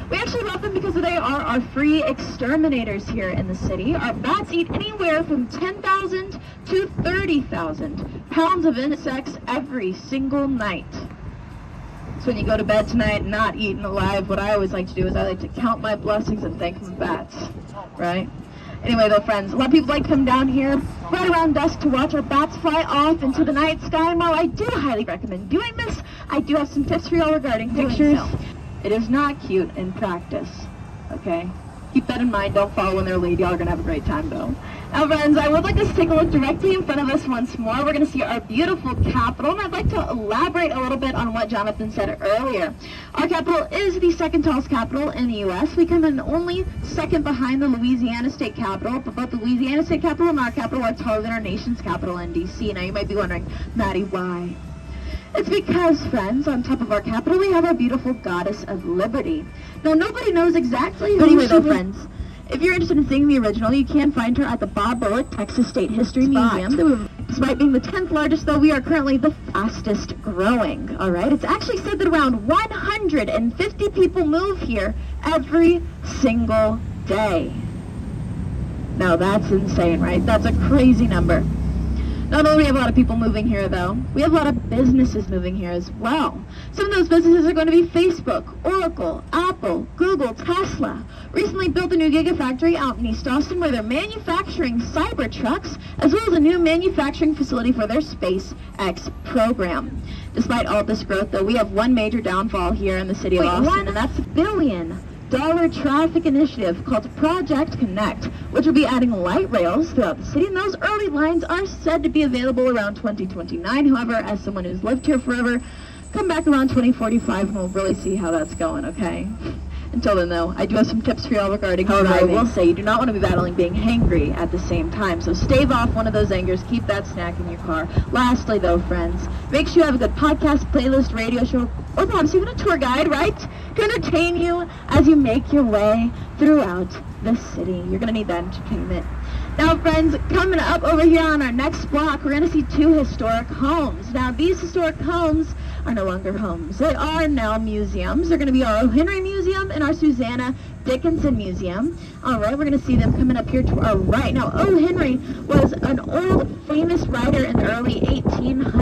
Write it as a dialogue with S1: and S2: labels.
S1: We actually love them because they are our free exterminators here in the city. Our bats eat anywhere from 10,000 to 30,000 pounds of insects every single night. So when you go to bed tonight not eaten alive, what I always like to do is I like to count my blessings and thank my bats, right? Anyway though, friends, a lot of people like to come down here right around dusk to watch our bats fly off into the night sky, and while I do highly recommend doing this, I do have some tips for y'all regarding pictures. It is not cute in practice, okay? Keep that in mind. Don't follow when they're late. Y'all are going to have a great time, though. Now, friends, I would like us to take a look directly in front of us once more. We're going to see our beautiful Capitol, and I'd like to elaborate a little bit on what Jonathan said earlier. Our Capitol is the second tallest Capitol in the U.S. We come in only second behind the Louisiana State Capitol, but both the Louisiana State Capitol and our Capitol are taller than our nation's capital in D.C. Now, you might be wondering, Maddie, why? It's because, friends, on top of our Capitol, we have our beautiful Goddess of Liberty. Now, nobody knows exactly who she is. Friends, if you're interested in seeing the original, you can find her at the Bob Bullock Texas State History Museum. Despite being the 10th largest, though, we are currently the fastest growing, all right? It's actually said that around 150 people move here every single day. Now, that's insane, right? That's a crazy number. Not only do we have a lot of people moving here, though, we have a lot of businesses moving here as well. Some of those businesses are going to be Facebook, Oracle, Apple, Google, Tesla. Recently built a new Gigafactory out in East Austin where they're manufacturing Cybertrucks, as well as a new manufacturing facility for their SpaceX program. Despite all this growth, though, we have one major downfall here in the city of Austin, and that's $1 billion traffic initiative called Project Connect, which will be adding light rails throughout the city, and those early lines are said to be available around 2029. However, as someone who's lived here forever, come back around 2045 and we'll really see how that's going, okay? Until then, though, I do have some tips for y'all regarding driving. I will say you do not want to be battling being hangry at the same time, so stave off one of those angers, keep that snack in your car. Lastly, though, friends, make sure you have a good podcast, playlist, radio show, or perhaps even a tour guide, right, to entertain you as you make your way throughout the city. You're going to need that entertainment. Now, friends, coming up over here on our next block, we're going to see two historic homes. Now, these historic homes are no longer homes. They are now museums. They're going to be our O. Henry Museum and our Susanna Dickinson Museum. All right, we're going to see them coming up here to our right. Now, O. Henry was an old famous writer in the early 1800s.